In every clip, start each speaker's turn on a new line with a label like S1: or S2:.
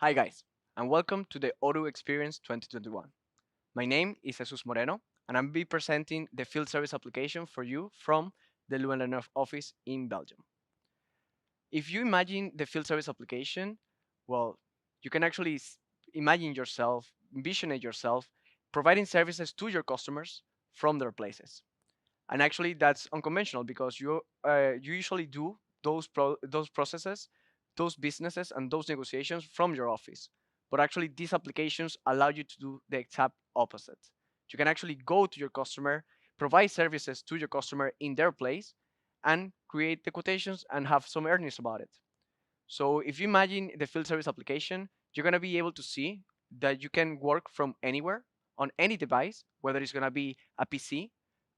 S1: Hi guys, and welcome to the Odoo Experience 2021. My name is Jesus Moreno, and I'm be presenting the field service application for you from the Luenlener office in Belgium. If you imagine the field service application, well, you can actually imagine yourself, envision it yourself, providing services to your customers from their places. And actually, that's unconventional because you usually do those processes, those businesses, and those negotiations from your office. But actually, these applications allow you to do the exact opposite. You can actually go to your customer, provide services to your customer in their place, and create the quotations and have some earnings about it. So if you imagine the field service application, you're gonna be able to see that you can work from anywhere on any device, whether it's gonna be a PC,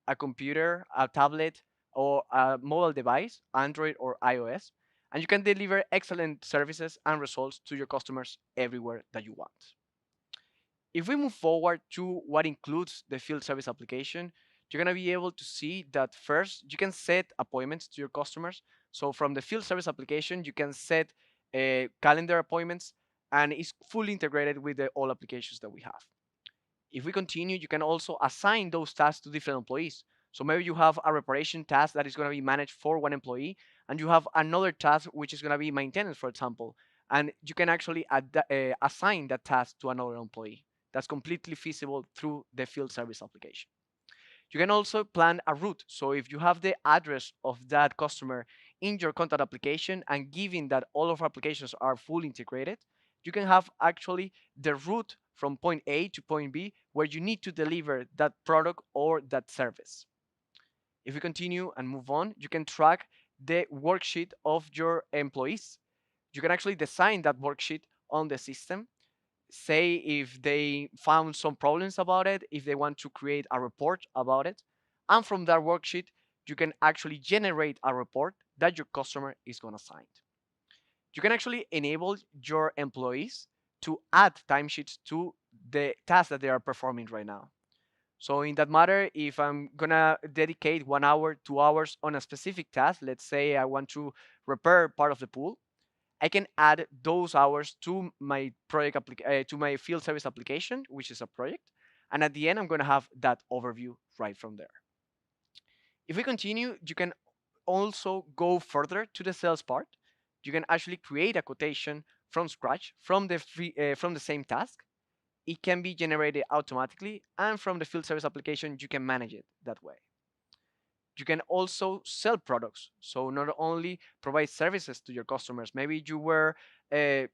S1: a computer, a tablet, or a mobile device, Android or iOS, and you can deliver excellent services and results to your customers everywhere that you want. If we move forward to what includes the field service application, you're going to be able to see that first you can set appointments to your customers. So from the field service application, you can set calendar appointments, and it's fully integrated with the all applications that we have. If we continue, you can also assign those tasks to different employees. So maybe you have a reparation task that is going to be managed for one employee, and you have another task which is going to be maintenance, for example, and you can actually assign that task to another employee. That's completely feasible through the field service application. You can also plan a route. So if you have the address of that customer in your contact application, and given that all of our applications are fully integrated, you can have actually the route from point A to point B where you need to deliver that product or that service. If we continue and move on, you can track the worksheet of your employees. You can actually design that worksheet on the system, say if they found some problems about it, if they want to create a report about it. And from that worksheet, you can actually generate a report that your customer is going to sign. You can actually enable your employees to add timesheets to the task that they are performing right now. So in that matter, if I'm gonna dedicate 1 hour, 2 hours on a specific task, let's say I want to repair part of the pool, I can add those hours to my to my field service application, which is a project, and at the end, I'm going to have that overview right from there. If we continue, you can also go further to the sales part. You can actually create a quotation from scratch from the same task. It can be generated automatically, and from the field service application, you can manage it that way. You can also sell products, so not only provide services to your customers. Maybe you were in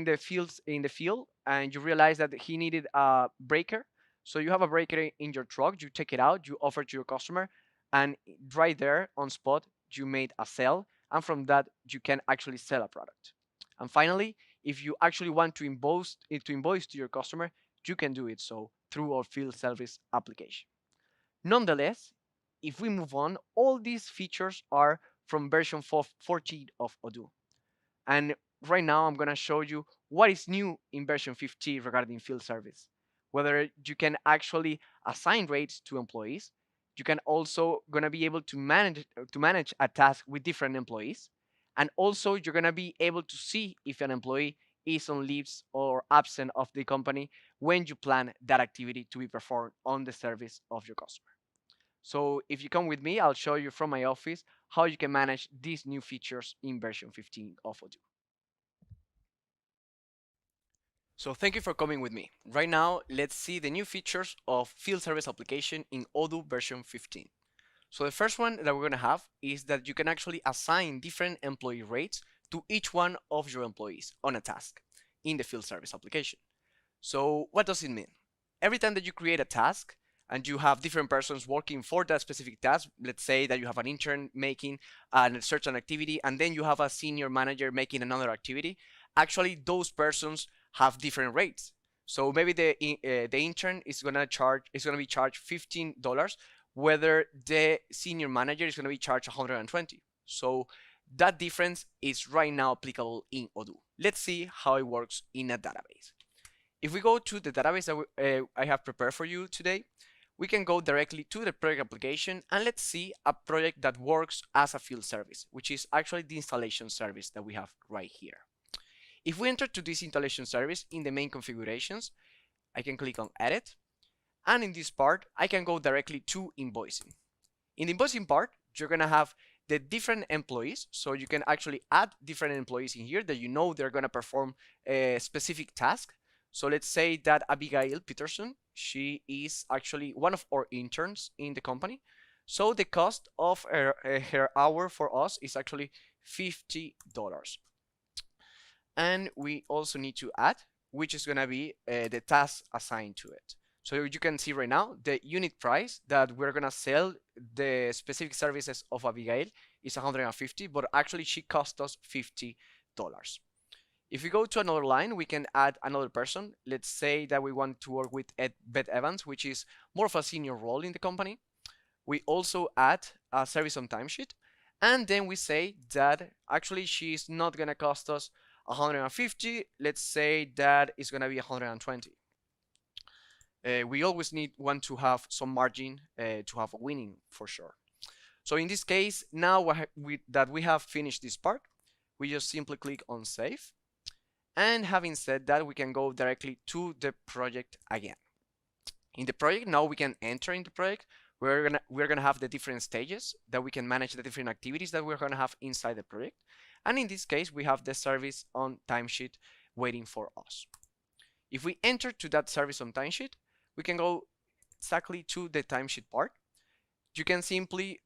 S1: the field and you realized that he needed a breaker, so you have a breaker in your truck, you take it out, you offer to your customer, and right there on spot you made a sale, and from that you can actually sell a product. And finally, if you actually want to invoice to your customer, you can do it so through our field service application. Nonetheless, if we move on, all these features are from version 14 of Odoo. And right now, I'm going to show you what is new in version 15 regarding field service. Whether you can actually assign rates to employees, you can also going to be able to manage a task with different employees, and also you're going to be able to see if an employee is on leaves or absent of the company when you plan that activity to be performed on the service of your customer. So if you come with me, I'll show you from my office how you can manage these new features in version 15 of Odoo. So thank you for coming with me. Right now, let's see the new features of field service application in Odoo version 15. So the first one that we're going to have is that you can actually assign different employee rates to each one of your employees on a task in the field service application. So what does it mean? Every time that you create a task and you have different persons working for that specific task, let's say that you have an intern making a certain activity and then you have a senior manager making another activity, actually those persons have different rates. So maybe the intern is gonna be charged $15, whether the senior manager is gonna be charged 120. So that difference is right now applicable in Odoo. Let's see how it works in a database. If we go to the database that I have prepared for you today, we can go directly to the project application, and let's see a project that works as a field service, which is actually the installation service that we have right here. If we enter to this installation service in the main configurations, I can click on edit, and in this part I can go directly to invoicing. In the invoicing part, you're gonna have the different employees, so you can actually add different employees in here that you know they're gonna perform a specific task. So let's say that Abigail Peterson, she is actually one of our interns in the company. So the cost of her hour for us is actually $50. And we also need to add which is going to be the task assigned to it. So you can see right now the unit price that we're going to sell the specific services of Abigail is 150, but actually she cost us $50. If we go to another line, we can add another person. Let's say that we want to work with Beth Evans, which is more of a senior role in the company. We also add a service on timesheet, and then we say that actually she's not going to cost us 150. Let's say that it's going to be 120. We always want to have some margin to have a winning for sure. So in this case, now that we have finished this part, we just simply click on save. And having said that, we can go directly to the project again. In the project, now we can enter in the project. We're gonna have the different stages that we can manage the different activities that we're gonna have inside the project. And in this case, we have the service on timesheet waiting for us. If we enter to that service on timesheet, we can go exactly to the timesheet part. You can simply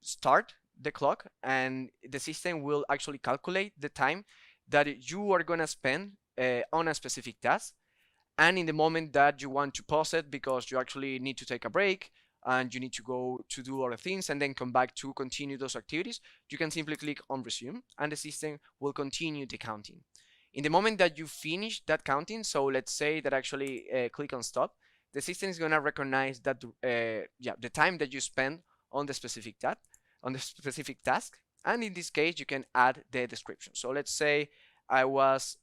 S1: start the clock, and the system will actually calculate the time that you are gonna spend on a specific task. And in the moment that you want to pause it because you actually need to take a break and you need to go to do other things and then come back to continue those activities, you can simply click on resume and the system will continue the counting. In the moment that you finish that counting, so let's say that actually click on stop, the system is going to recognize that the time that you spend on the specific task, and in this case you can add the description. So let's say I was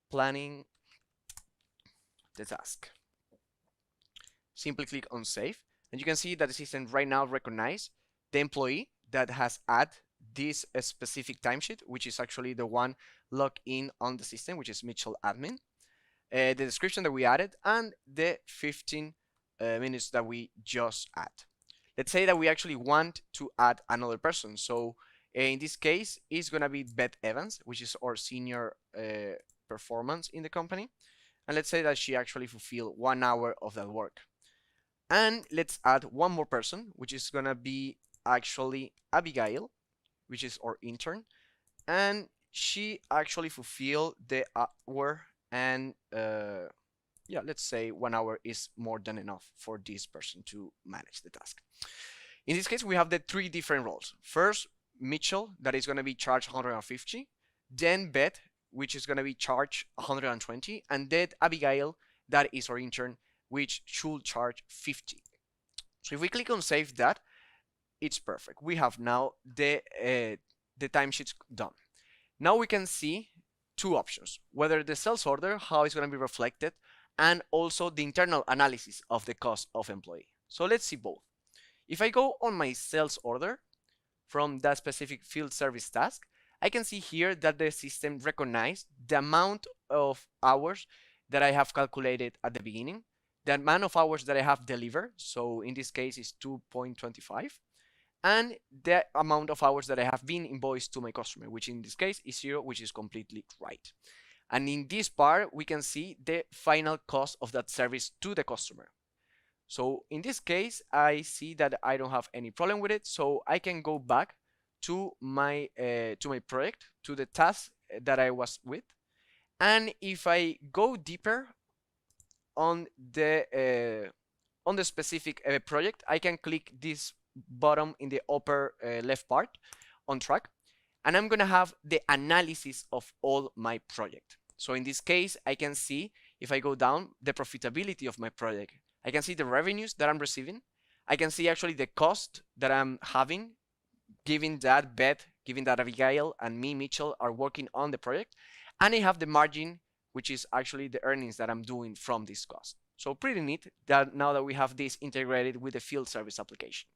S1: planning the task. Simply click on save, and you can see that the system right now recognizes the employee that has added this specific timesheet, which is actually the one logged in on the system, which is Mitchell admin, the description that we added, and the 15 minutes that we just add. Let's say that we actually want to add another person. So in this case, it's going to be Beth Evans, which is our senior performance in the company. And let's say that she actually fulfilled 1 hour of that work. And let's add one more person, which is going to be actually Abigail, which is our intern. And she actually fulfilled the hour, and let's say 1 hour is more than enough for this person to manage the task. In this case, we have the 3 different roles. First, Mitchell, that is going to be charged 150. Then Beth, which is going to be charged 120. And then Abigail, that is our intern, which should charge 50. So if we click on save that, it's perfect. We have now the timesheets done. Now we can see 2 options, whether the sales order, how it's going to be reflected, and also the internal analysis of the cost of employee. So let's see both. If I go on my sales order from that specific field service task, I can see here that the system recognized the amount of hours that I have calculated at the beginning, the amount of hours that I have delivered, so in this case is 2.25, and the amount of hours that I have been invoiced to my customer, which in this case is 0, which is completely right. And in this part, we can see the final cost of that service to the customer. So in this case, I see that I don't have any problem with it, so I can go back to my project, to the task that I was with. And if I go deeper on the specific project, I can click this button in the upper left part on track, and I'm gonna have the analysis of all my project. So in this case, I can see, if I go down, the profitability of my project. I can see the revenues that I'm receiving. I can see actually the cost that I'm having, given that Beth, given that Abigail and me, Mitchell, are working on the project. And I have the margin, which is actually the earnings that I'm doing from this cost. So pretty neat that now that we have this integrated with the field service application.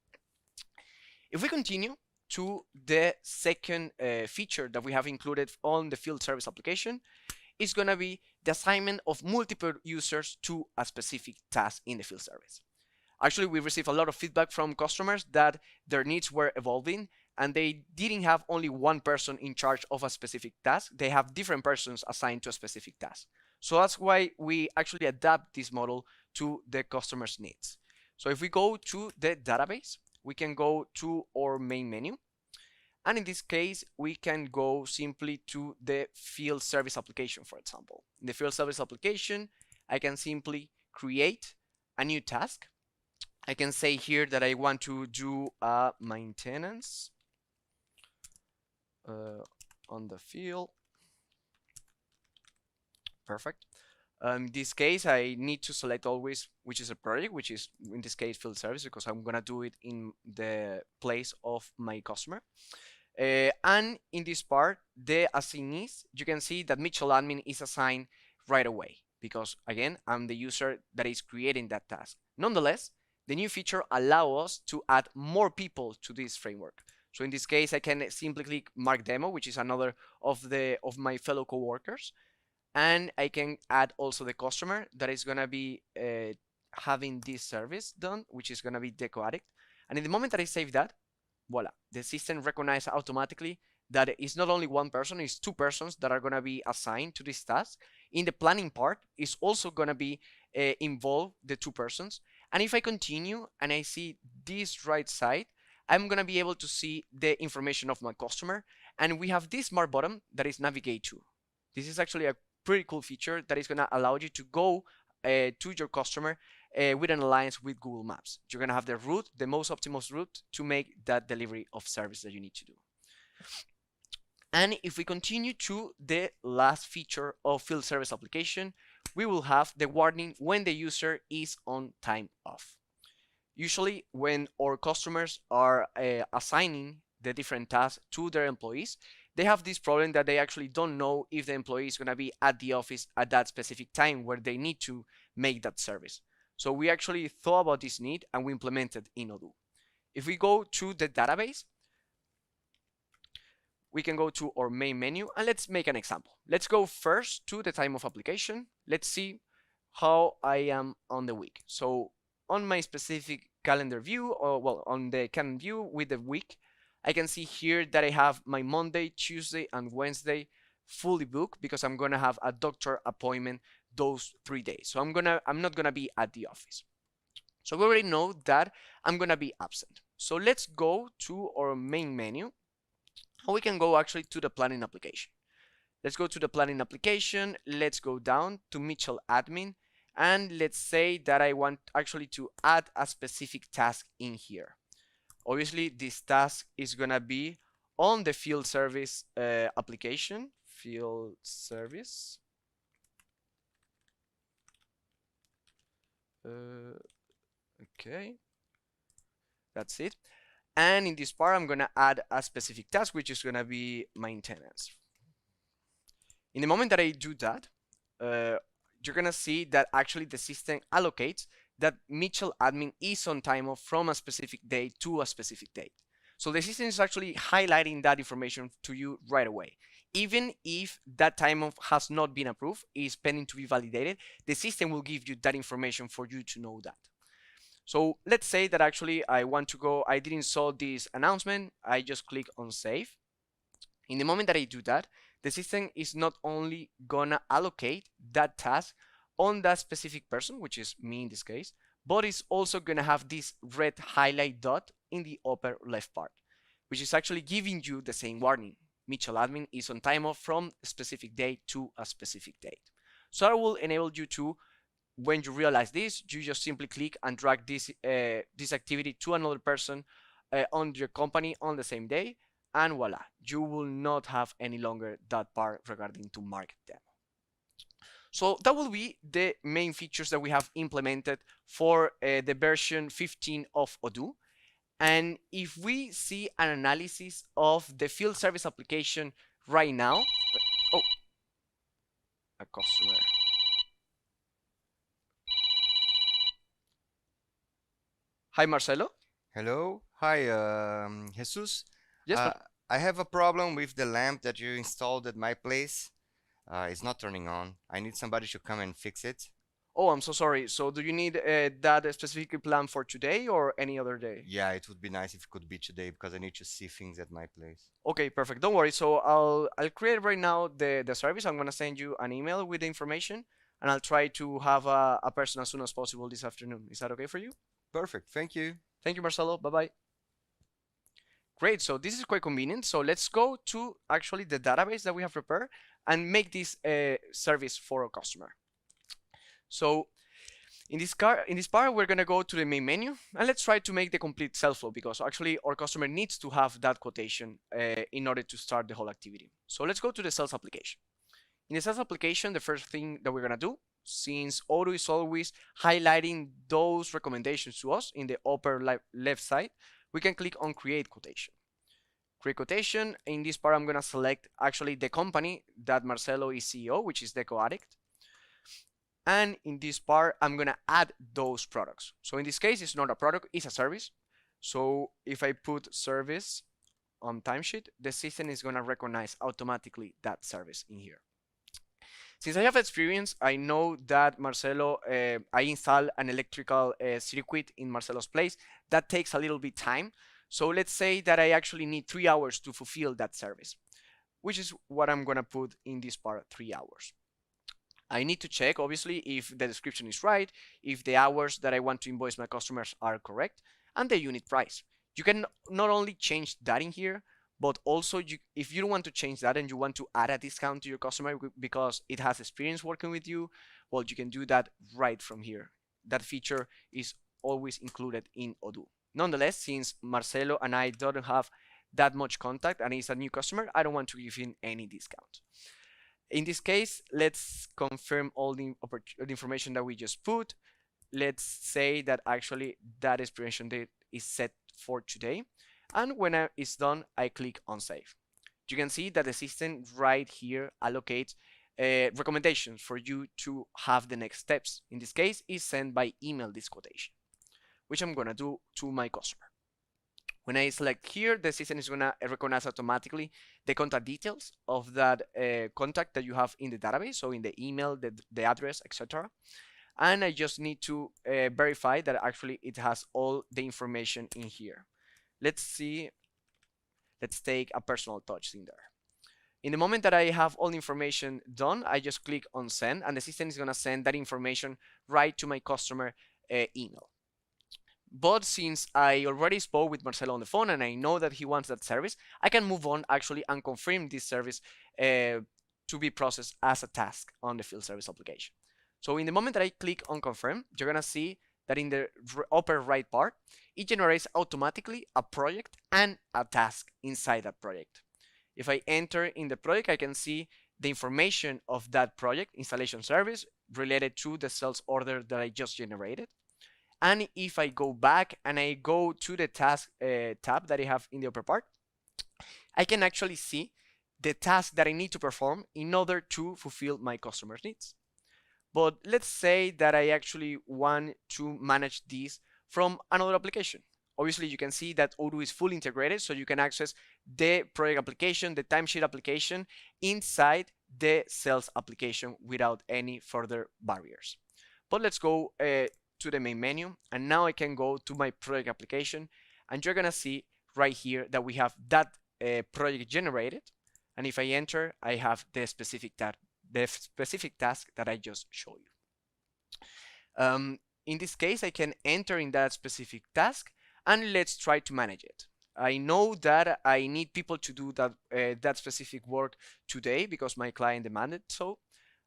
S1: If we continue, to the second feature that we have included on the field service application. Is going to be the assignment of multiple users to a specific task in the field service. Actually, we received a lot of feedback from customers that their needs were evolving and they didn't have only one person in charge of a specific task. They have different persons assigned to a specific task. So that's why we actually adapt this model to the customer's needs. So if we go to the database, we can go to our main menu. And in this case, we can go simply to the field service application, for example. In the field service application, I can simply create a new task. I can say here that I want to do a maintenance on the field. Perfect. In this case, I need to select always which is a project, which is in this case field service, because I'm gonna do it in the place of my customer. And in this part, the assignees, you can see that Mitchell admin is assigned right away because again, I'm the user that is creating that task. Nonetheless, the new feature allows us to add more people to this framework. So in this case, I can simply click Mark Demo, which is another of my fellow coworkers, and I can add also the customer that is gonna be having this service done, which is gonna be Deco Addict. And in the moment that I save that, voila, the system recognizes automatically that it's not only one person, it's two persons that are gonna be assigned to this task. In the planning part, it's also gonna be involved the two persons. And if I continue and I see this right side, I'm gonna be able to see the information of my customer. And we have this smart button that is navigate to. This is actually a pretty cool feature that is gonna allow you to go to your customer with an alliance with Google Maps. You're gonna have the route, the most optimal route to make that delivery of service that you need to do. And if we continue to the last feature of field service application, we will have the warning when the user is on time off. Usually when our customers are assigning the different tasks to their employees, they have this problem that they actually don't know if the employee is going to be at the office at that specific time where they need to make that service. So we actually thought about this need and we implemented in Odoo. If we go to the database, we can go to our main menu and let's make an example. Let's go first to the time of application. Let's see how I am on the week. So on my specific calendar view, or well, on the calendar view with the week, I can see here that I have my Monday, Tuesday, and Wednesday fully booked because I'm gonna have a doctor appointment those 3 days. So I'm not gonna be at the office. So we already know that I'm gonna be absent. So let's go to our main menu. And we can go actually to the planning application. Let's go to the planning application. Let's go down to Mitchell admin. And let's say that I want actually to add a specific task in here. Obviously, this task is gonna be on the field service application. Field service. Okay. That's it. And in this part, I'm gonna add a specific task, which is gonna be maintenance. In the moment that I do that, you're gonna see that actually the system allocates that Mitchell admin is on time off from a specific date to a specific date. So the system is actually highlighting that information to you right away. Even if that time off has not been approved, is pending to be validated, the system will give you that information for you to know that. So let's say that actually I want to go, I didn't saw this announcement, I just click on save. In the moment that I do that, the system is not only gonna allocate that task on that specific person, which is me in this case, but it's also gonna have this red highlight dot in the upper left part, which is actually giving you the same warning. Mitchell admin is on time off from a specific date to a specific date. So that will enable you to, when you realize this, you just simply click and drag this activity to another person on your company on the same day, and voila, you will not have any longer that part regarding to market demo. So that will be the main features that we have implemented for the version 15 of Odoo. And if we see an analysis of the field service application right now, oh, a customer. Hi, Marcelo.
S2: Hello. Hi, Jesus.
S1: Yes,
S2: Uh, I have a problem with the lamp that you installed at my place. It's not turning on. I need somebody to come and fix it.
S1: oh, I'm so sorry. So do you need that specific plan for today or any other day?
S2: Yeah, it would be nice if it could be today because I need to see things at my place.
S1: Okay, perfect. Don't worry. So I'll create right now the service. I'm gonna send you an email with the information, and I'll try to have a person as soon as possible this afternoon. Is that okay for you?
S2: Perfect. Thank you.
S1: Thank you, Marcelo. Bye bye. Great. So this is quite convenient. So let's go to actually the database that we have prepared and make this service for a customer. So in this part, we're gonna go to the main menu and let's try to make the complete sales flow because actually our customer needs to have that quotation in order to start the whole activity. So let's go to the sales application. In the sales application, the first thing that we're gonna do, since Odoo is always highlighting those recommendations to us in the upper left side, we can click on create quotation. Create quotation. In this part, I'm gonna select actually the company that Marcelo is CEO, which is Deco Addict. And in this part, I'm gonna add those products. So in this case, it's not a product, it's a service. So if I put service on timesheet, the system is gonna recognize automatically that service in here. Since I have experience, I know that Marcelo, I install an electrical circuit in Marcelo's place. That takes a little bit time. So let's say that I actually need 3 hours to fulfill that service, which is what I'm gonna put in this part, 3 hours. I need to check, obviously, if the description is right, if the hours that I want to invoice my customers are correct, and the unit price. You can not only change that in here, but also if you don't want to change that and you want to add a discount to your customer because it has experience working with you, well, you can do that right from here. That feature is always included in Odoo. Nonetheless, since Marcelo and I don't have that much contact and he's a new customer, I don't want to give him any discount. In this case, let's confirm all the information that we just put. Let's say that actually that expiration date is set for today. And when it's done, I click on save. You can see that the system right here allocates recommendations for you to have the next steps. In this case, is sent by email this quotation, which I'm gonna do to my customer. When I select here, the system is gonna recognize automatically the contact details of that contact that you have in the database, so in the email, the address, etc. And I just need to verify that actually it has all the information in here. Let's see, let's take a personal touch in there. In the moment that I have all the information done, I just click on send and the system is gonna send that information right to my customer email. But since I already spoke with Marcelo on the phone and I know that he wants that service, I can move on actually and confirm this service to be processed as a task on the field service application. So in the moment that I click on confirm, you're gonna see that in the upper right part, it generates automatically a project and a task inside that project. If I enter in the project, I can see the information of that project installation service related to the sales order that I just generated. And if I go back and I go to the task tab that I have in the upper part, I can actually see the task that I need to perform in order to fulfill my customer's needs. But let's say that I actually want to manage this from another application. Obviously, you can see that Odoo is fully integrated, so you can access the project application, the timesheet application inside the sales application without any further barriers. But let's go to the main menu, and now I can go to my project application, and you're gonna see right here that we have that project generated, and if I enter, I have the specific task that I just showed you. In this case, I can enter in that specific task, and let's try to manage it. I know that I need people to do that specific work today because my client demanded so.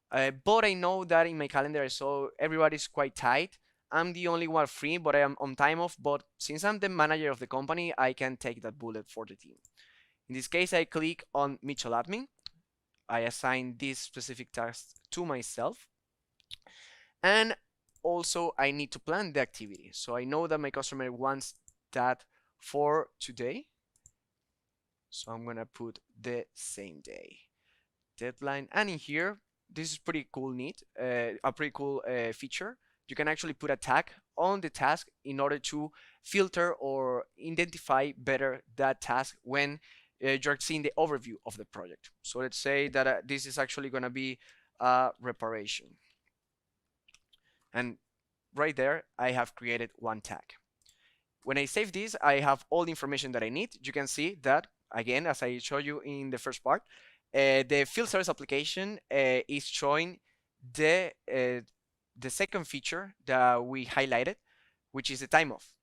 S1: But I know that in my calendar I saw everybody's quite tight. I'm the only one free, but I am on time off. But since I'm the manager of the company, I can take that bullet for the team. In this case, I click on Mutual Admin. I assign this specific task to myself. And also, I need to plan the activity. So I know that my customer wants that for today. So I'm gonna put the same day deadline. And in here, this is pretty cool, neat, a pretty cool feature you can actually put a tag on the task in order to filter or identify better that task when you're seeing the overview of the project. So let's say that this is actually going to be a reparation. And right there, I have created one tag. When I save this, I have all the information that I need. You can see that, again, as I showed you in the first part, the field service application is showing the second feature that we highlighted, which is the time off.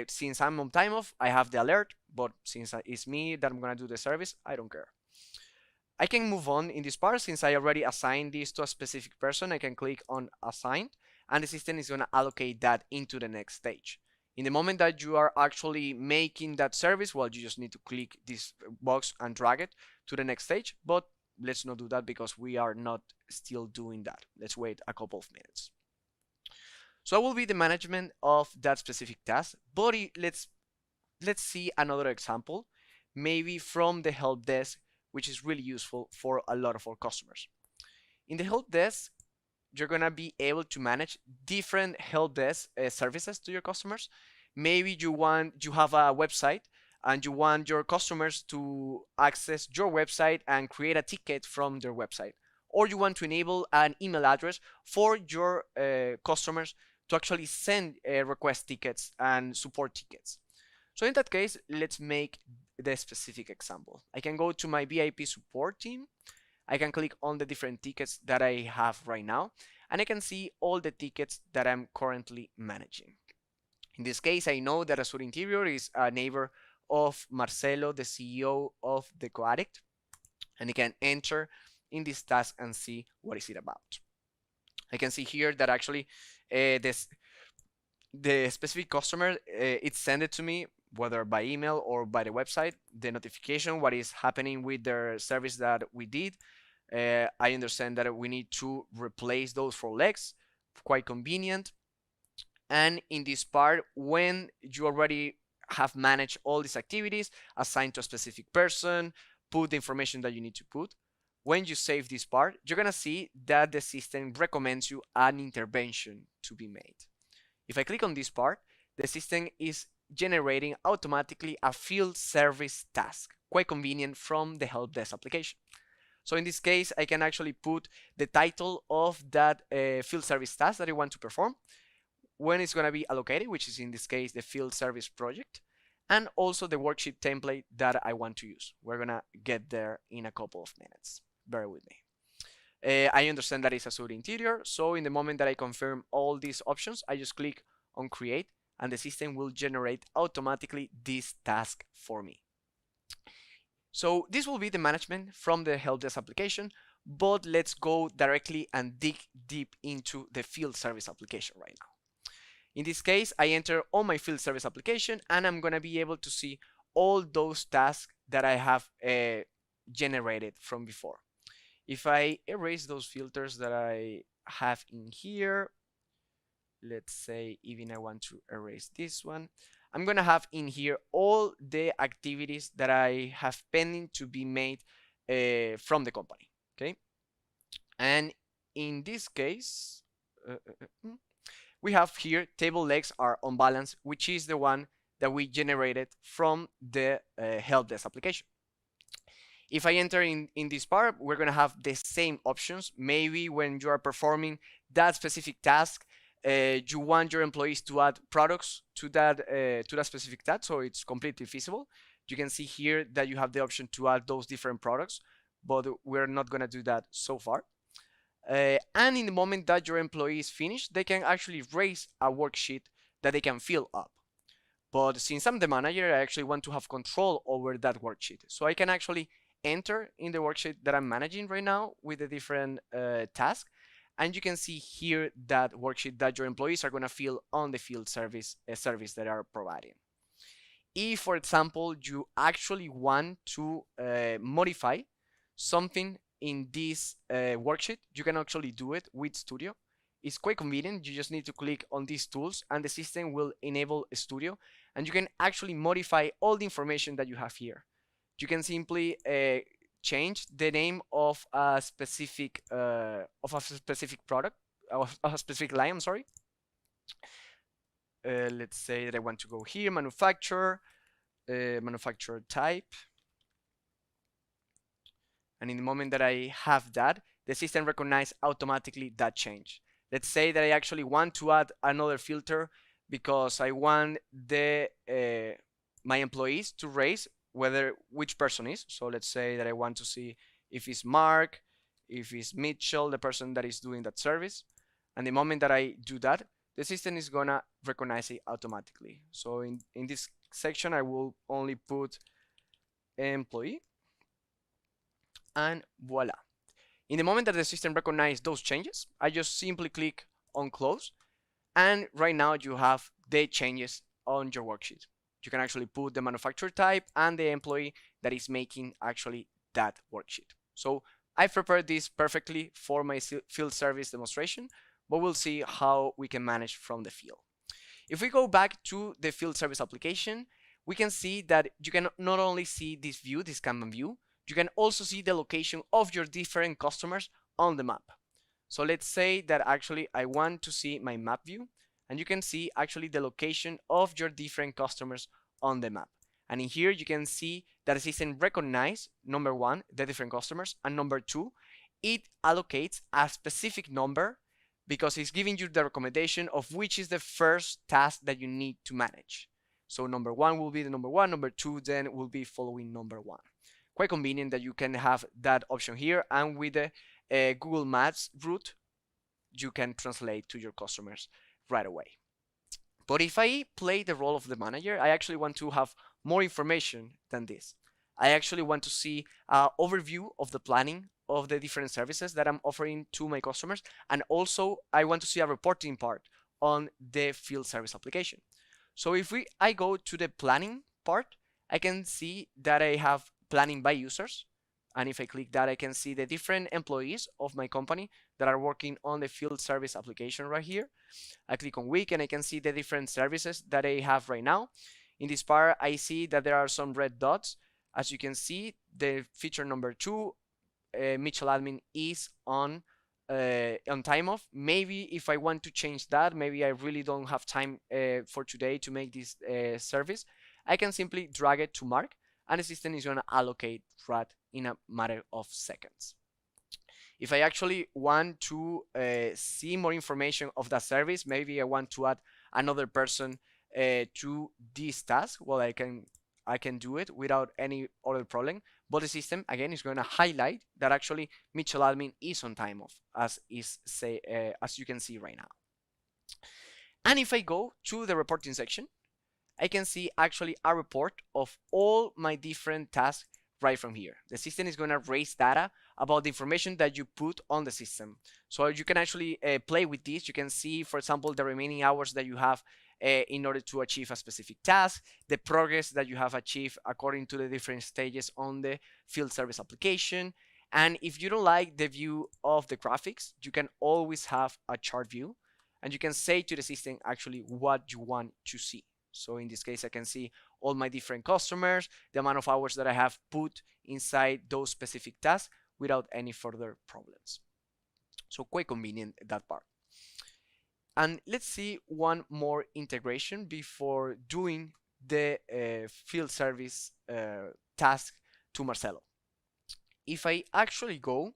S1: Since I'm on time off, I have the alert, but since it's me that I'm gonna do the service, I don't care. I can move on in this part since I already assigned this to a specific person. I can click on assign, and the system is gonna allocate that into the next stage. In the moment that you are actually making that service, well, you just need to click this box and drag it to the next stage, but let's not do that because we are not still doing that. Let's wait a couple of minutes. So I will be the management of that specific task, but let's see another example, maybe from the help desk, which is really useful for a lot of our customers. In the help desk, you're gonna be able to manage different help desk services to your customers. Maybe you have a website and you want your customers to access your website and create a ticket from their website, or you want to enable an email address for your customers to actually send request tickets and support tickets. So in that case, let's make the specific example. I can go to my VIP support team. I can click on the different tickets that I have right now, and I can see all the tickets that I'm currently managing. In this case, I know that Azure Interior is a neighbor of Marcelo, the CEO of the CoAddict, and I can enter in this task and see what is it about. I can see here that actually the specific customer it sent it to me whether by email or by the website, the notification, what is happening with their service that we did. I understand that we need to replace those 4 legs, quite convenient. And in this part, when you already have managed all these activities, assigned to a specific person, put the information that you need to put, when you save this part, you're gonna see that the system recommends you an intervention to be made. If I click on this part, the system is generating automatically a field service task, quite convenient from the help desk application. So in this case, I can actually put the title of that field service task that I want to perform, when it's going to be allocated, which is in this case the field service project, and also the worksheet template that I want to use. We're going to get there in a couple of minutes. Bear with me. I understand that it's Azure Interior, so in the moment that I confirm all these options, I just click on create and the system will generate automatically this task for me. So this will be the management from the help desk application, but let's go directly and dig deep into the field service application right now. In this case, I enter on my field service application and I'm gonna be able to see all those tasks that I have generated from before. If I erase those filters that I have in here, let's say even I want to erase this one, I'm gonna have in here all the activities that I have pending to be made from the company, okay? And in this case, we have here table legs are on balance, which is the one that we generated from the help desk application. If I enter in this part, we're gonna have the same options. Maybe when you are performing that specific task, you want your employees to add products to that specific task, so it's completely feasible. You can see here that you have the option to add those different products, but we're not gonna do that so far. And in the moment that your employees finish, they can actually raise a worksheet that they can fill up. But since I'm the manager, I actually want to have control over that worksheet. So I can actually enter in the worksheet that I'm managing right now with the different tasks. And you can see here that worksheet that your employees are going to fill on the field service service that are providing. If, for example, you actually want to modify something in this worksheet, you can actually do it with Studio. It's quite convenient. You just need to click on these tools and the system will enable Studio and you can actually modify all the information that you have here. You can simply change the name of a specific product, of a specific line, I'm sorry. Let's say that I want to go here, manufacturer, manufacturer type. And in the moment that I have that, the system recognizes automatically that change. Let's say that I actually want to add another filter because I want the my employees to raise whether which person is. So let's say that I want to see if it's Mark, if it's Mitchell, the person that is doing that service. And the moment that I do that, the system is gonna recognize it automatically. So in this section, I will only put employee, and voila. In the moment that the system recognizes those changes, I just simply click on close, and right now you have the changes on your worksheet. You can actually put the manufacturer type and the employee that is making actually that worksheet. So I've prepared this perfectly for my field service demonstration, but we'll see how we can manage from the field. If we go back to the field service application, we can see that you can not only see this view, this Kanban view, you can also see the location of your different customers on the map. So let's say that actually I want to see my map view, and you can see actually the location of your different customers on the map. And in here you can see that the system recognizes, number one, the different customers, and number two, it allocates a specific number because it's giving you the recommendation of which is the first task that you need to manage. So number one will be the number one, number two then will be following number one. Quite convenient that you can have that option here, and with the Google Maps route, you can translate to your customers right away. But if I play the role of the manager, I actually want to have more information than this. I actually want to see an overview of the planning of the different services that I'm offering to my customers. And also I want to see a reporting part on the field service application. So if I go to the planning part, I can see that I have planning by users. And if I click that, I can see the different employees of my company that are working on the field service application right here. I click on week and I can see the different services that I have right now. In this part, I see that there are some red dots. As you can see, the feature number 2, Mitchell admin, is on time off. Maybe if I want to change that, maybe I really don't have time for today to make this service, I can simply drag it to Mark, and the system is going to allocate that in a matter of seconds. If I actually want to see more information of that service, maybe I want to add another person to this task, well, I can do it without any other problem. But the system again is going to highlight that actually Mitchell admin is on time off, as as you can see right now. And if I go to the reporting section, I can see actually a report of all my different tasks right from here. The system is going to raise data about the information that you put on the system. So you can actually play with this. You can see, for example, the remaining hours that you have in order to achieve a specific task, the progress that you have achieved according to the different stages on the field service application. And if you don't like the view of the graphics, you can always have a chart view, and you can say to the system actually what you want to see. So in this case, I can see all my different customers, the amount of hours that I have put inside those specific tasks without any further problems. So quite convenient, that part. And let's see one more integration before doing the field service task to Marcelo. If I actually go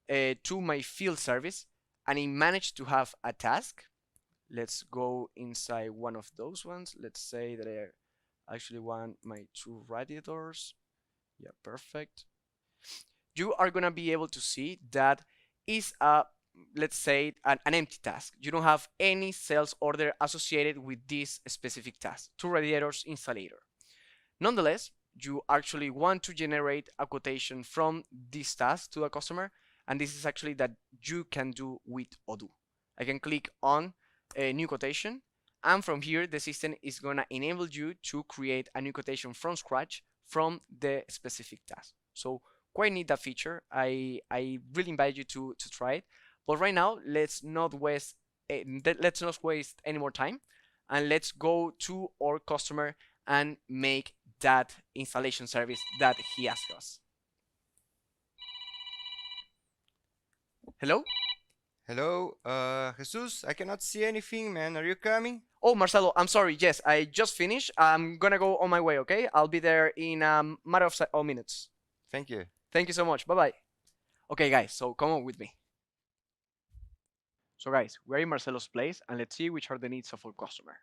S1: to my field service and I manage to have a task, let's go inside one of those ones. Let's say that I actually want my 2 radiators. Yeah, perfect. You are gonna be able to see that is a, let's say, an empty task. You don't have any sales order associated with this specific task, 2 radiators installer. Nonetheless, you actually want to generate a quotation from this task to a customer, and this is actually that you can do with Odoo. I can click on a new quotation, and from here the system is going to enable you to create a new quotation from scratch from the specific task. So quite neat, that feature. I really invite you to try it. But right now, let's not waste any more time, and let's go to our customer and make that installation service that he asked us. Hello?
S2: Hello, Jesus. I cannot see anything, man. Are you coming?
S1: Oh, Marcelo, I'm sorry. Yes, I just finished. I'm gonna go on my way, okay? I'll be there in a matter of minutes.
S2: Thank you.
S1: Thank you so much. Bye bye. Okay, guys, so come on with me. So, guys, we're in Marcelo's place and let's see which are the needs of our customer.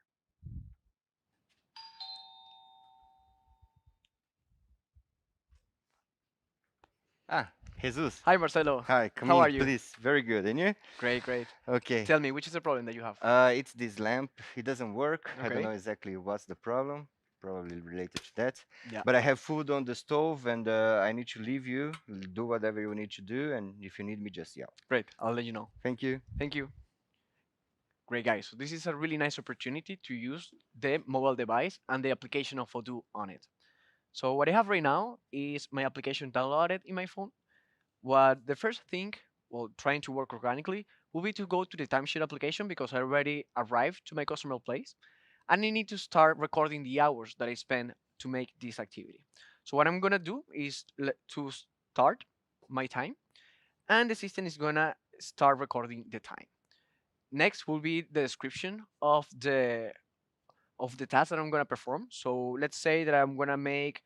S2: Ah, Jesus.
S1: Hi, Marcelo.
S2: Hi, come
S1: How
S2: in,
S1: are you?
S2: please. Very good. And you?
S1: Great, great.
S2: Okay.
S1: Tell me, which is the problem that you have?
S2: It's this lamp. It doesn't work. I don't
S1: Okay.
S2: know exactly what's the problem. Probably related to that.
S1: Yeah.
S2: But I have food on the stove, and I need to leave you. Do whatever you need to do, and if you need me, just yell.
S1: Great. I'll let you know.
S2: Thank you.
S1: Thank you. Great, guys. So this is a really nice opportunity to use the mobile device and the application of Odoo on it. So what I have right now is my application downloaded in my phone. What the first thing, well, trying to work organically, will be to go to the timesheet application because I already arrived to my customer place, and I need to start recording the hours that I spend to make this activity. So what I'm gonna do is to start my time, and the system is gonna start recording the time. Next will be the description of the task that I'm gonna perform. So let's say that I'm gonna make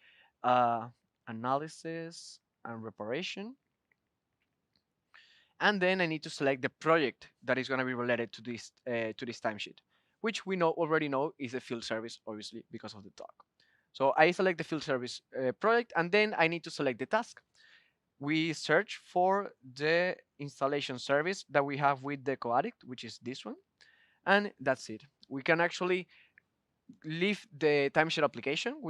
S1: analysis and reparation, and then I need to select the project that is gonna be related to this timesheet, which we know already know is a field service, obviously because of the talk. So I select the field service project, and then I need to select the task. We search for the installation service that we have with the Coaddict, which is this one, and that's it. We can actually leave the timesheet application.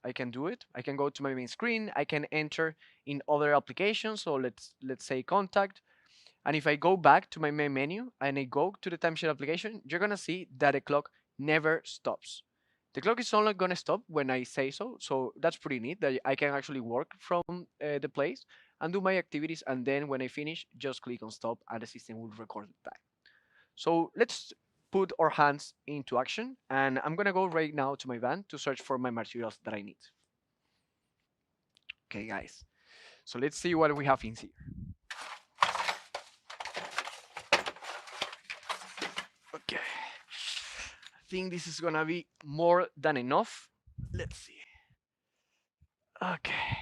S1: I can do it. I can go to my main screen. I can enter in other applications. So let's say contact. And if I go back to my main menu and I go to the timesheet application, you're gonna see that the clock never stops. The clock is only gonna stop when I say so. So that's pretty neat that I can actually work from the place and do my activities. And then when I finish, just click on stop and the system will record the time. So let's put our hands into action. And I'm gonna go right now to my van to search for my materials that I need. Okay, guys. So let's see what we have in here. Okay. I think this is gonna be more than enough. Let's see. Okay.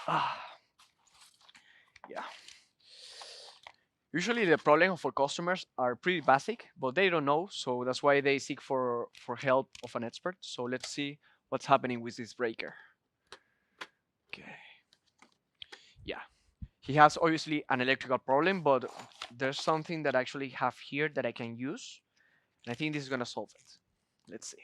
S1: Ah, yeah. Usually the problem for customers are pretty basic, but they don't know, so that's why they seek for help of an expert. So let's see what's happening with this breaker. Okay. Yeah. He has obviously an electrical problem, but there's something that I actually have here that I can use, and I think this is gonna solve it. Let's see.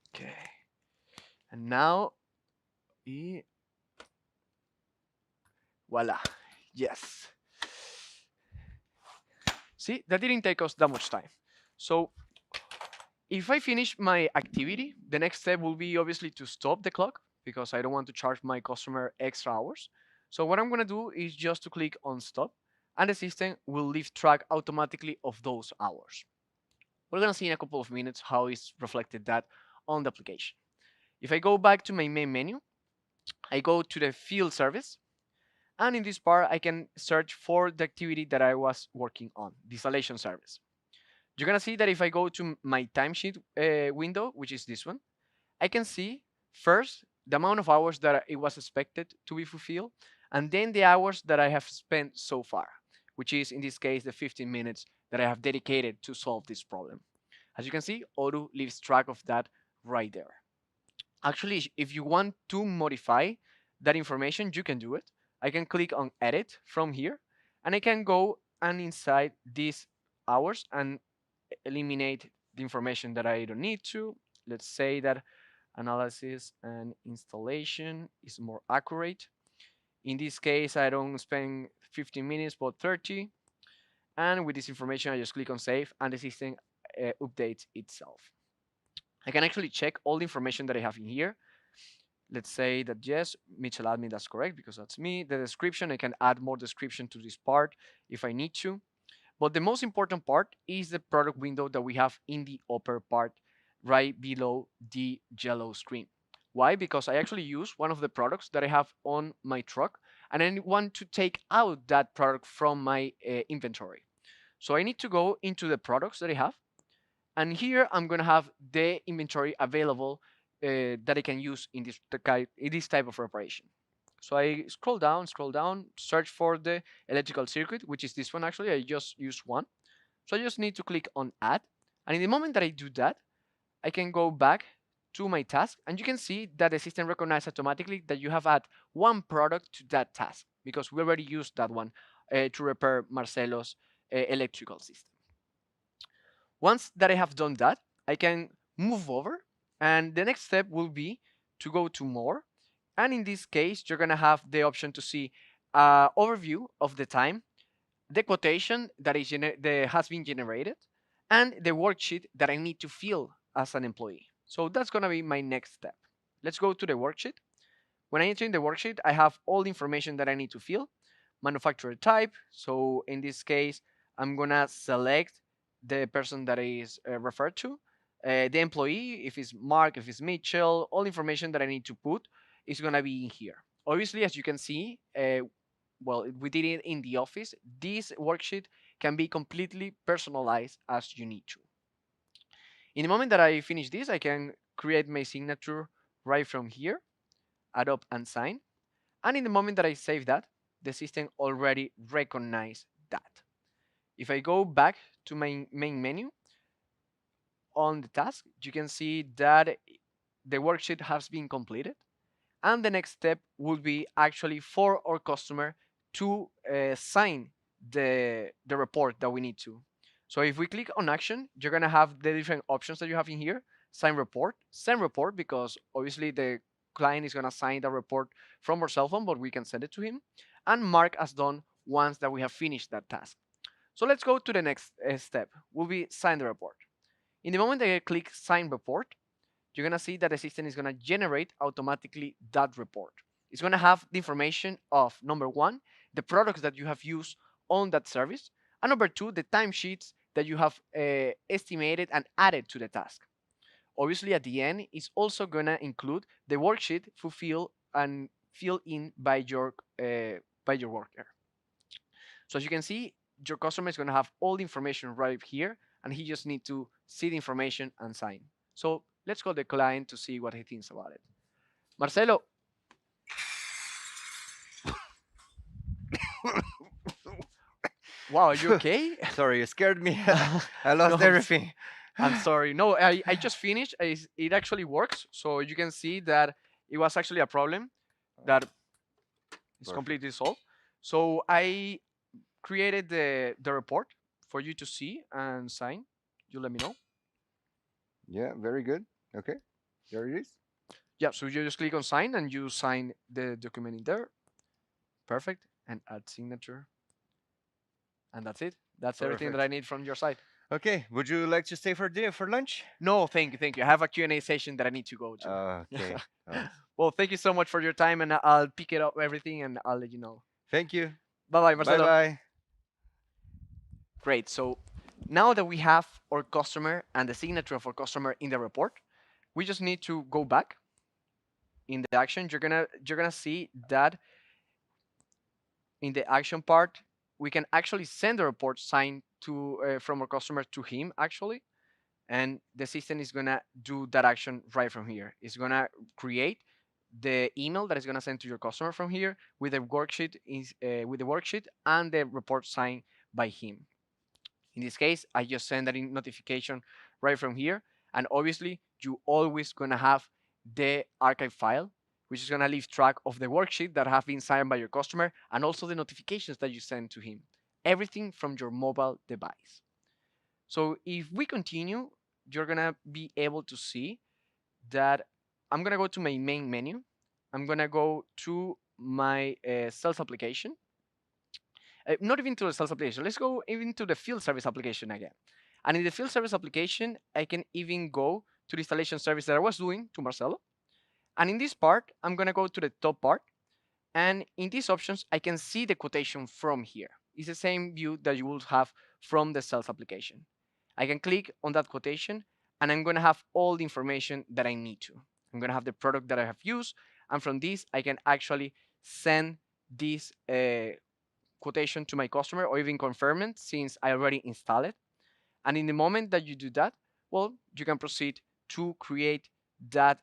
S1: Okay. And now, voila. Yes. See, that didn't take us that much time. So if I finish my activity, the next step will be obviously to stop the clock because I don't want to charge my customer extra hours. So what I'm gonna do is just to click on stop, and the system will leave track automatically of those hours. We're gonna see in a couple of minutes how it's reflected that on the application. If I go back to my main menu, I go to the field service, and in this part I can search for the activity that I was working on, the installation service. You're gonna see that if I go to my timesheet window, which is this one, I can see first the amount of hours that it was expected to be fulfilled, and then the hours that I have spent so far, which is in this case the 15 minutes that I have dedicated to solve this problem. As you can see, Odoo leaves track of that right there. Actually, if you want to modify that information, you can do it. I can click on edit from here, and I can go and inside these hours and eliminate the information that I don't need to. Let's say that analysis and installation is more accurate. In this case, I don't spend 15 minutes but 30. And with this information, I just click on save and the system updates itself. I can actually check all the information that I have in here. Let's say that yes, Mitchell admin, that's correct because that's me. The description, I can add more description to this part if I need to. But the most important part is the product window that we have in the upper part, right below the yellow screen. Why? Because I actually use one of the products that I have on my truck, and I want to take out that product from my inventory. So I need to go into the products that I have, and here I'm gonna have the inventory available that I can use in this type of operation. So I scroll down, search for the electrical circuit, which is this one actually. I just use one. So I just need to click on add. And in the moment that I do that, I can go back to my task, and you can see that the system recognizes automatically that you have added one product to that task because we already used that one to repair Marcelo's electrical system. Once that I have done that, I can move over, and the next step will be to go to more. And in this case, you're gonna have the option to see overview of the time, the quotation that has been generated, and the worksheet that I need to fill as an employee. So that's gonna be my next step. Let's go to the worksheet. When I enter in the worksheet, I have all the information that I need to fill. Manufacturer type. So in this case, I'm gonna select the person that is referred to. The employee, if it's Mark, if it's Mitchell, all information that I need to put is gonna be in here. Obviously, as you can see, well, we did it in the office. This worksheet can be completely personalized as you need to. In the moment that I finish this, I can create my signature right from here, add up and sign. And in the moment that I save that, the system already recognized that. If I go back to my main menu on the task, you can see that the worksheet has been completed. And the next step would be actually for our customer to sign the report that we need to. So if we click on action, you're gonna have the different options that you have in here. Sign report, send report, because obviously the client is gonna sign the report from our cell phone, but we can send it to him. And mark as done once that we have finished that task. So let's go to the next step. Will be sign the report. In the moment that I click sign report, you're gonna see that the system is gonna generate automatically that report. It's gonna have the information of number one, the products that you have used on that service, and number two, the timesheets that you have estimated and added to the task. Obviously, at the end, it's also gonna include the worksheet fulfilled and filled in by your worker. So as you can see, your customer is gonna have all the information right here, and he just need to see the information and sign. So let's call the client to see what he thinks about it. Marcelo, wow, are you okay?
S2: Sorry, you scared me. I
S1: No,
S2: lost everything.
S1: I'm sorry. No, I just finished. It actually works. So you can see that it was actually a problem that is
S2: Perfect.
S1: completely solved. So I created the report for you to see and sign. You let me know.
S2: Yeah, very good. Okay, there it is.
S1: Yeah, so you just click on sign and you sign the document in there. Perfect. And add signature. And that's it. That's everything that I
S2: Perfect.
S1: need from your side.
S2: Okay, would you like to stay for dinner for lunch?
S1: No, thank you, thank you. I have a Q&A session that I need to go to.
S2: Okay. Oh,
S1: Well, thank you so much for your time, and I'll pick it up everything and I'll let you know.
S2: thank you.
S1: Bye bye,
S2: Bye
S1: Marcelo.
S2: bye.
S1: Great. So now that we have our customer and the signature of our customer in the report, we just need to go back in the action. You're gonna see that in the action part, we can actually send the report signed to from our customer to him actually, and the system is gonna do that action right from here. It's gonna create the email that is gonna send to your customer from here with with the worksheet and the report signed by him. In this case, I just send that in notification right from here. And obviously, you always gonna have the archive file, which is gonna leave track of the worksheet that have been signed by your customer and also the notifications that you send to him. Everything from your mobile device. So if we continue, you're gonna be able to see that I'm gonna go to my main menu. I'm gonna go to my sales application. Not even to the sales application. Let's go even to the field service application again. And in the field service application, I can even go to the installation service that I was doing to Marcelo. And in this part, I'm gonna go to the top part. And in these options, I can see the quotation from here. It's the same view that you would have from the sales application. I can click on that quotation and I'm gonna have all the information that I need to. I'm going to have the product that I have used. And from this, I can actually send this quotation to my customer or even confirm it since I already installed it. And in the moment that you do that, well, you can proceed to create that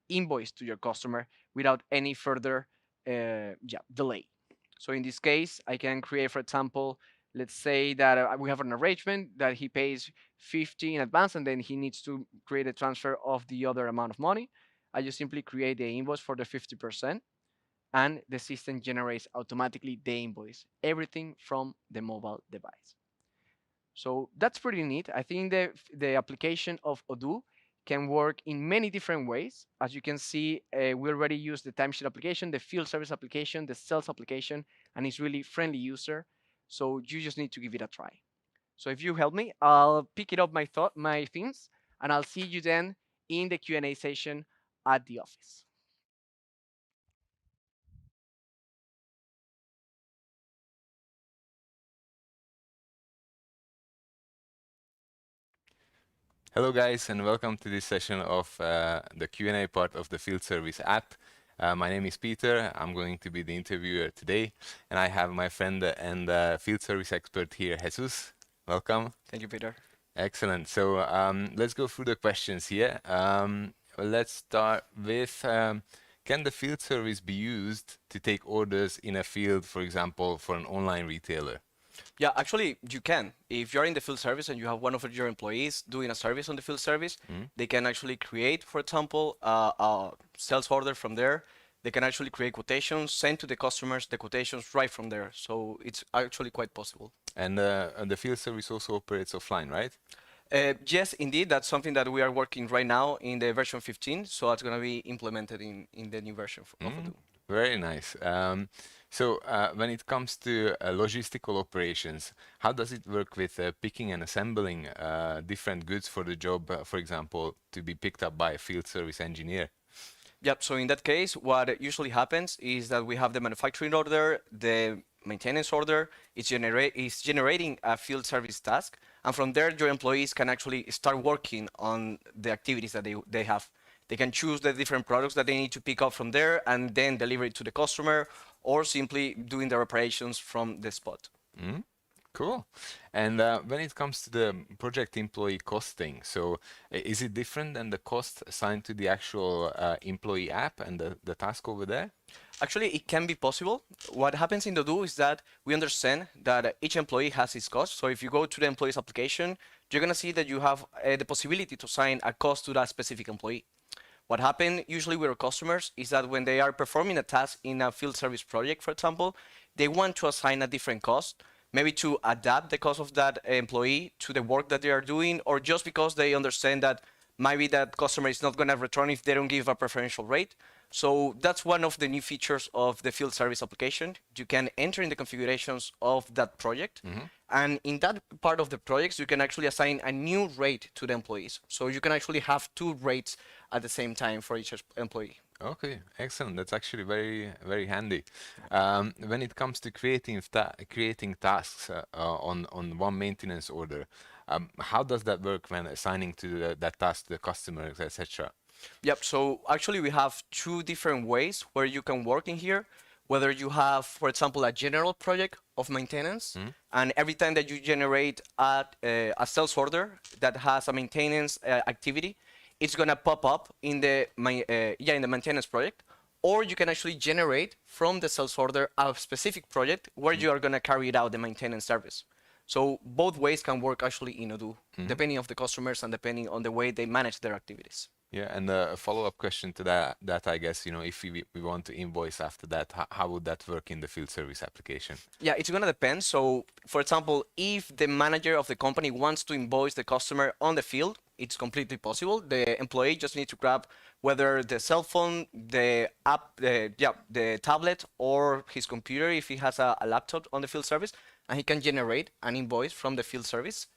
S1: invoice to your customer without any further delay. So in this case, I can create, for example, let's say that we have an arrangement that he pays 50 in advance and then he needs to create a transfer of the other amount of money. I just simply create the invoice for the 50% and the system generates automatically the invoice, everything from the mobile device. So that's pretty neat. I think the application of Odoo can work in many different ways. As you can see, we already use the timesheet application, the field service application, the sales application, and it's really friendly user. So you just need to give it a try. So if you help me, I'll pick it up my things, and I'll see you then in the Q&A session at the office.
S3: Hello guys, and welcome to this session of the Q&A part of the field service app. My name is Peter. I'm going to be the interviewer today, and I have my friend and field service expert here, Jesus. Welcome.
S1: Thank you, Peter.
S3: Excellent. So let's go through the questions here. Let's start with, can the field service be used to take orders in a field, for example, for an online retailer?
S1: Yeah, actually, you can. If you're in the field service and you have one of your employees doing a service on the field service, they can actually create, for example, a sales order from there. They can actually create quotations, send to the customers the quotations right from there. So it's actually quite possible.
S3: And the field service also operates offline, right?
S1: Yes, indeed, that's something that we are working right now in the version 15. So it's going to be implemented in the new version of Odoo.
S3: Very nice. So when it comes to logistical operations, how does it work with picking and assembling different goods for the job, for example, to be picked up by a field service engineer?
S1: Yep. So in that case, what usually happens is that we have the manufacturing order, the maintenance order, is generating a field service task, and from there, your employees can actually start working on the activities that they have. They can choose the different products that they need to pick up from there and then deliver it to the customer, or simply doing their operations from the spot.
S3: Mm, cool. And when it comes to the project employee costing, so is it different than the cost assigned to the actual employee app and the task over there?
S1: Actually, it can be possible. What happens in the Do is that we understand that each employee has his cost. So if you go to the employee's application, you're going to see that you have the possibility to assign a cost to that specific employee. What happens usually with our customers is that when they are performing a task in a field service project, for example, they want to assign a different cost, maybe to adapt the cost of that employee to the work that they are doing, or just because they understand that maybe that customer is not going to return if they don't give a preferential rate. So that's one of the new features of the field service application. You can enter in the configurations of that project. And in that part of the projects, you can actually assign a new rate to the employees. So you can actually have two rates at the same time for each employee.
S3: Okay, excellent. That's actually very, very handy. When it comes to creating tasks on one maintenance order, how does that work when assigning to that task to the customer, etc.?
S1: Yep. So actually, we have two different ways where you can work in here. Whether you have, for example, a general project of maintenance, and every time that you generate a sales order that has a maintenance activity, it's gonna pop up in the in the maintenance project. Or you can actually generate from the sales order a specific project where you are gonna carry out the maintenance service. So both ways can work actually in Odoo, depending of the customers and depending on the way they manage their activities.
S3: Yeah, and a follow-up question to that I guess, if we want to invoice after that, how would that work in the field service application?
S1: Yeah, it's gonna depend. So, for example, if the manager of the company wants to invoice the customer on the field, it's completely possible. The employee just needs to grab whether the cell phone, the app, the tablet, or his computer if he has a laptop on the field service, and he can generate an invoice from the field service.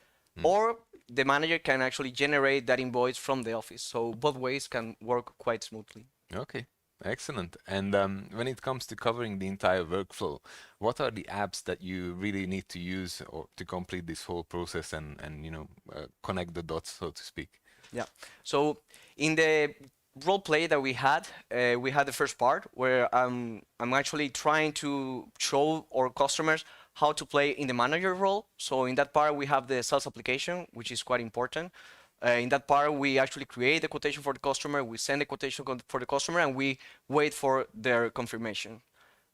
S1: Or the manager can actually generate that invoice from the office. So both ways can work quite smoothly.
S3: Okay, excellent. And when it comes to covering the entire workflow, what are the apps that you really need to use or to complete this whole process and connect the dots, so to speak?
S1: Yeah. So in the role play that we had the first part where I'm actually trying to show our customers how to play in the manager role. So in that part, we have the sales application, which is quite important. In that part, we actually create the quotation for the customer, we send the quotation for the customer, and we wait for their confirmation.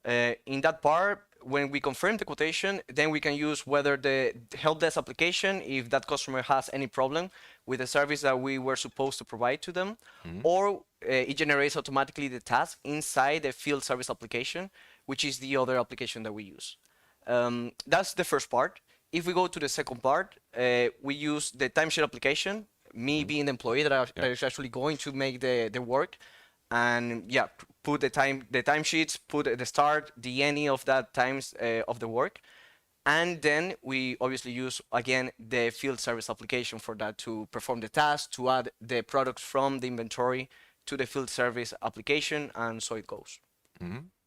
S1: In that part, when we confirm the quotation, then we can use whether the help desk application, if that customer has any problem with the service that we were supposed to provide to them, or it generates automatically the task inside the field service application, which is the other application that we use. That's the first part. If we go to the second part, we use the timesheet application, me being the employee that is actually going to make the work, and yeah, put the timesheets, put the start, the ending of that times of the work, and then we obviously use again the field service application for that to perform the task, to add the products from the inventory to the field service application, and so it goes.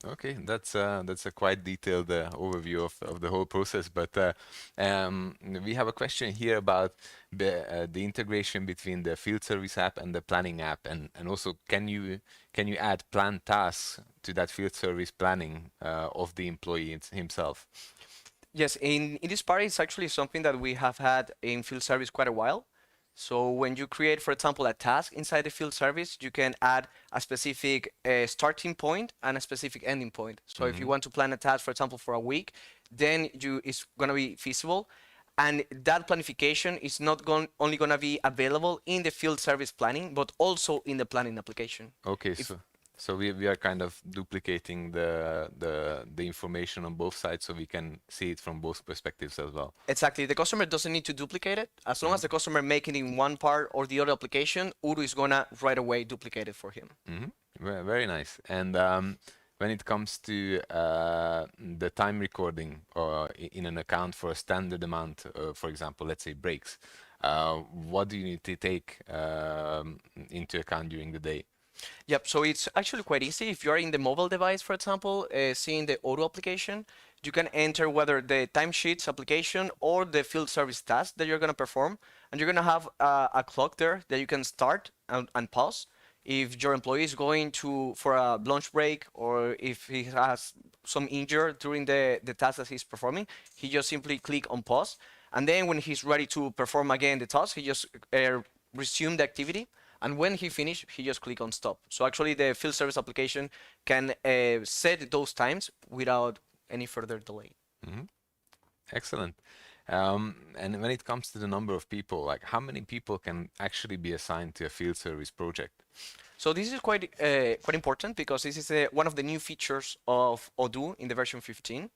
S3: Okay, that's a quite detailed overview of the whole process. But we have a question here about the integration between the field service app and the planning app, and also can you add planned tasks to that field service planning of the employee himself?
S1: Yes, in this part, it's actually something that we have had in field service quite a while. So when you create, for example, a task inside the field service, you can add a specific starting point and a specific ending point. So if you want to plan a task, for example, for a week, then it's gonna be feasible. And that planification is not only gonna be available in the field service planning, but also in the planning application.
S3: Okay, so we are kind of duplicating the information on both sides, so we can see it from both perspectives as well.
S1: Exactly. The customer doesn't need to duplicate it. As long as the customer make it in one part or the other application, Odoo is gonna right away duplicate it for him.
S3: Very nice. And when it comes to the time recording or in an account for a standard amount, for example, let's say breaks, what do you need to take into account during the day?
S1: Yep, so it's actually quite easy. If you're in the mobile device, for example, seeing the Odoo application, you can enter whether the timesheets application or the field service task that you're going to perform, and you're going to have a clock there that you can start and pause. If your employee is going for a lunch break, or if he has some injury during the task that he's performing, he just simply click on pause. And then when he's ready to perform again the task, he just resume the activity. And when he finished, he just click on stop. So actually the field service application can set those times without any further delay.
S3: Excellent. And when it comes to the number of people, like how many people can actually be assigned to a field service project?
S1: So this is quite important, because this is one of the new features of Odoo in the version 15.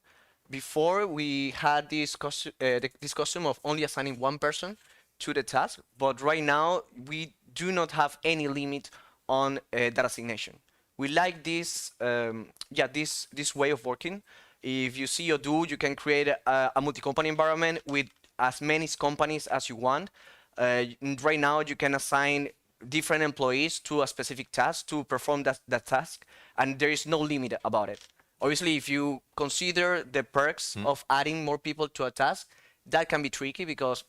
S1: Before we had this custom of only assigning one person to the task, but right now we do not have any limit on that assignation. We like this, this way of working. If you see Odoo, you can create a multi-company environment with as many companies as you want. Right now, you can assign different employees to a specific task to perform that task, and there is no limit about it. Obviously, if you consider the perks of adding more people to a task, that can be tricky, because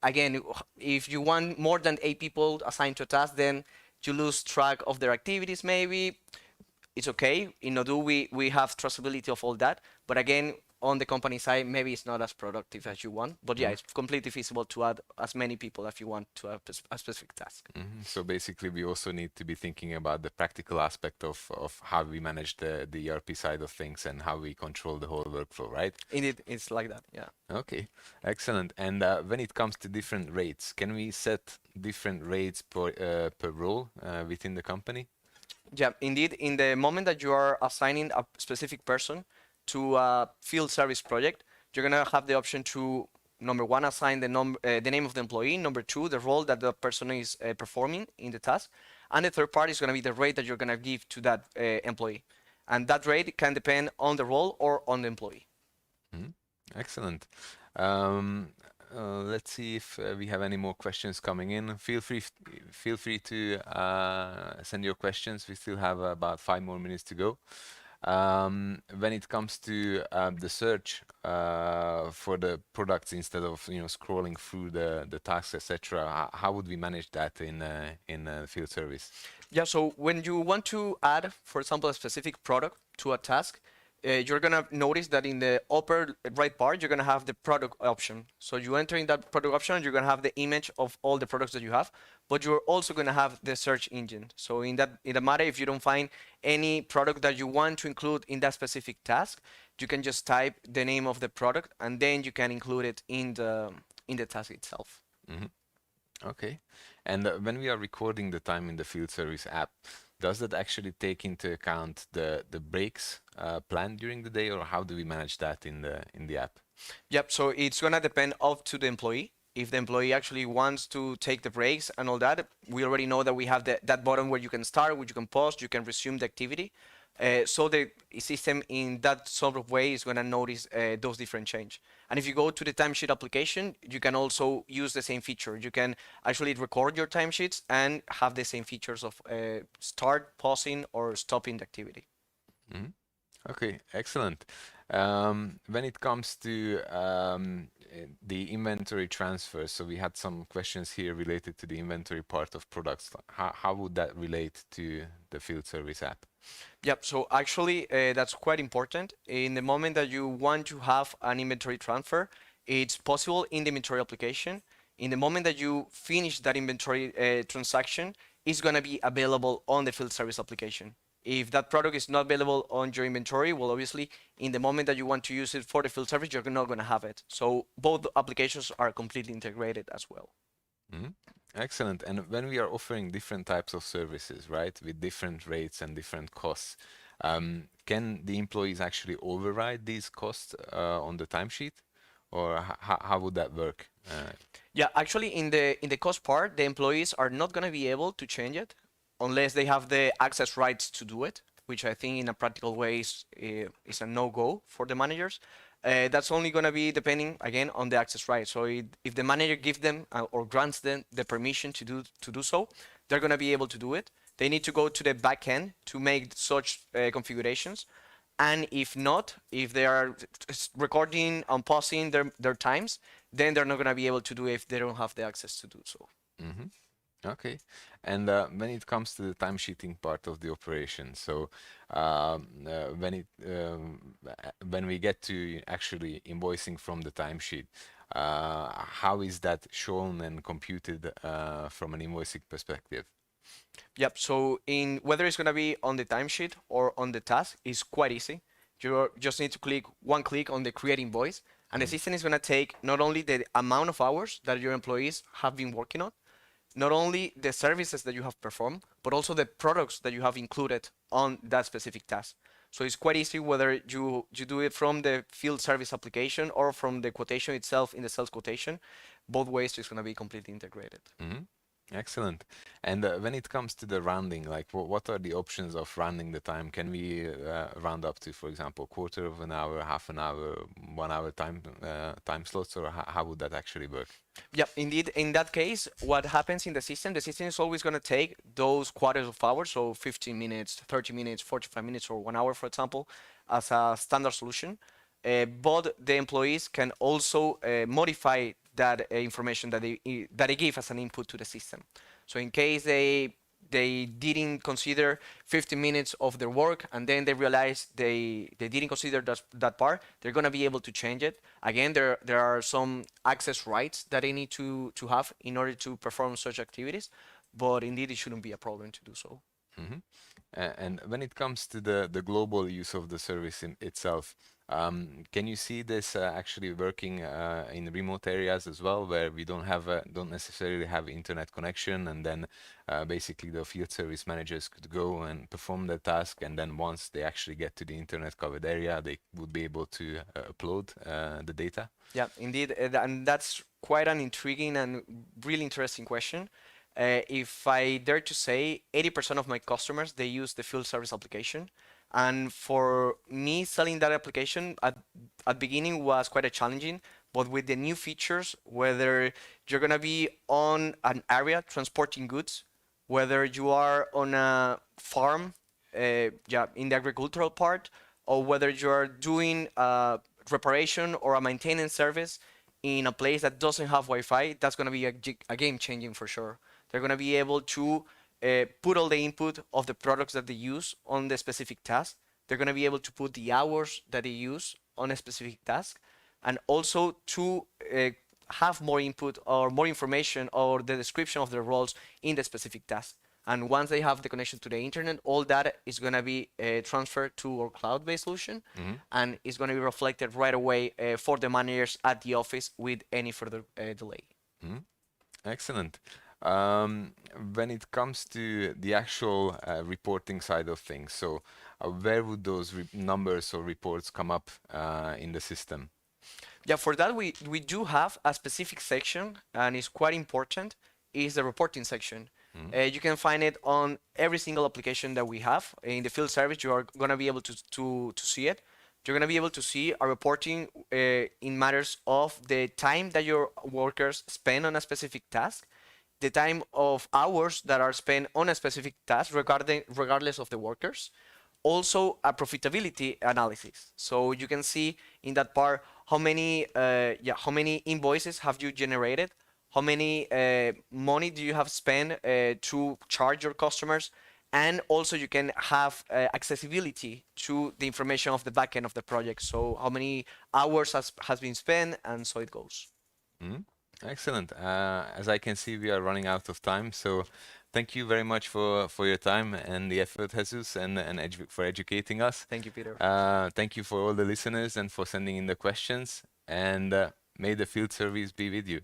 S1: again, if you want more than 8 people assigned to a task, then you lose track of their activities maybe. It's okay. In Odoo, we have traceability of all that. But again, on the company side, maybe it's not as productive as you want. But yeah, it's completely feasible to add as many people as you want to a specific task.
S3: So basically, we also need to be thinking about the practical aspect of how we manage the ERP side of things and how we control the whole workflow, right?
S1: Indeed, it's like that, yeah.
S3: Okay, excellent. And when it comes to different rates, can we set different rates per role within the company?
S1: Yeah, indeed. In the moment that you are assigning a specific person to a field service project, you're gonna have the option to, number one, assign the name of the employee. Number two, the role that the person is performing in the task, and the third part is gonna be the rate that you're gonna give to that employee, and that rate can depend on the role or on the employee.
S3: Excellent. Let's see if we have any more questions coming in. Feel free to send your questions. We still have about 5 more minutes to go. When it comes to the search for the products instead of scrolling through the tasks, etc., how would we manage that in field service?
S1: Yeah, so when you want to add, for example, a specific product to a task, you're gonna notice that in the upper right part, you're gonna have the product option. So you enter in that product option, you're gonna have the image of all the products that you have, but you're also gonna have the search engine. So in that matter, if you don't find any product that you want to include in that specific task, you can just type the name of the product, and then you can include it in the task itself.
S3: Hmm. Okay. And when we are recording the time in the field service app, does that actually take into account the breaks planned during the day, or how do we manage that in the app?
S1: Yep, so it's gonna depend up to the employee. If the employee actually wants to take the breaks and all that, we already know that we have that button where you can start, where you can pause, you can resume the activity. So the system in that sort of way is gonna notice those different change. And if you go to the timesheet application, you can also use the same feature. You can actually record your timesheets and have the same features of start, pausing, or stopping the activity.
S3: Mhm. Okay, excellent. When it comes to the inventory transfer, so we had some questions here related to the inventory part of products. How would that relate to the field service app?
S1: Yep, so actually that's quite important. In the moment that you want to have an inventory transfer, it's possible in the inventory application. In the moment that you finish that inventory transaction, it's going to be available on the field service application. If that product is not available on your inventory, well, obviously, in the moment that you want to use it for the field service, you're not going to have it. So both applications are completely integrated as well.
S3: Mhm. Excellent. And when we are offering different types of services, right, with different rates and different costs, can the employees actually override these costs on the timesheet, or how would that work?
S1: Yeah, actually, in the cost part, the employees are not going to be able to change it unless they have the access rights to do it, which I think in a practical way is a no-go for the managers. That's only going to be depending again on the access rights. So if the manager gives them or grants them the permission to do so, they're going to be able to do it. They need to go to the back end to make such configurations. And if not, if they are recording and pausing their times, then they're not going to be able to do it if they don't have the access to do so.
S3: Hmm. Okay. And when it comes to the timesheeting part of the operation, so when we get to actually invoicing from the timesheet, how is that shown and computed from an invoicing perspective?
S1: Yep. So in whether it's going to be on the timesheet or on the task is quite easy. You just need to click one click on the create invoice, and the
S3: Mm-hmm.
S1: system is going to take not only the amount of hours that your employees have been working on, not only the services that you have performed, but also the products that you have included on that specific task. So it's quite easy whether you do it from the field service application or from the quotation itself in the sales quotation. Both ways is going to be completely integrated.
S3: Mm-hmm. Excellent. And when it comes to the rounding, like what are the options of rounding the time? Can we round up to, for example, quarter of an hour, half an hour, 1 hour time slots, or how would that actually work?
S1: Yeah, indeed. In that case, what happens in the system is always going to take those quarters of hours, so 15 minutes, 30 minutes, 45 minutes, or 1 hour, for example, as a standard solution. But the employees can also modify that information that they give as an input to the system. So in case they didn't consider 15 minutes of their work and then they realize they didn't consider that part, they're going to be able to change it. Again, there are some access rights that they need to have in order to perform such activities, but indeed it shouldn't be a problem to do so.
S3: Hmm. And when it comes to the global use of the service itself, can you see this actually working in remote areas as well, where we don't necessarily have internet connection, and then basically the field service managers could go and perform their task, and then once they actually get to the internet covered area, they would be able to upload the data?
S1: Yeah, indeed, and that's quite an intriguing and really interesting question. If I dare to say, 80% of my customers they use the field service application, and for me selling that application at beginning was quite a challenging. But with the new features, whether you're gonna be on an area transporting goods, whether you are on a farm yeah, in the agricultural part, or whether you're doing reparation or a maintenance service in a place that doesn't have Wi-Fi, that's going to be a game changing for sure. They're going to be able to put all the input of the products that they use on the specific task. They're going to be able to put the hours that they use on a specific task, and also to have more input or more information or the description of their roles in the specific task. And once they have the connection to the internet, all that is going to be transferred to our cloud-based solution, and it's going to be reflected right away for the managers at the office with any further delay.
S3: Excellent. Um, when it comes to the actual reporting side of things, so where would those numbers or reports come up in the system?
S1: Yeah, for that we do have a specific section, and it's quite important, is the reporting section. You can find it on every single application that we have. In the field service, you are going to be able to see it. You're going to be able to see a reporting in matters of the time that your workers spend on a specific task, the time of hours that are spent on a specific task regardless of the workers, also a profitability analysis. So you can see in that part how many invoices have you generated, how many money do you have spent to charge your customers, and also you can have accessibility to the information of the backend of the project. So how many hours has been spent, and so it goes.
S3: Excellent. As I can see, we are running out of time. So thank you very much for your time and the effort, Jesus, and for educating us.
S1: Thank you, Peter.
S3: Thank you for all the listeners and for sending in the questions. And may the field service be with you.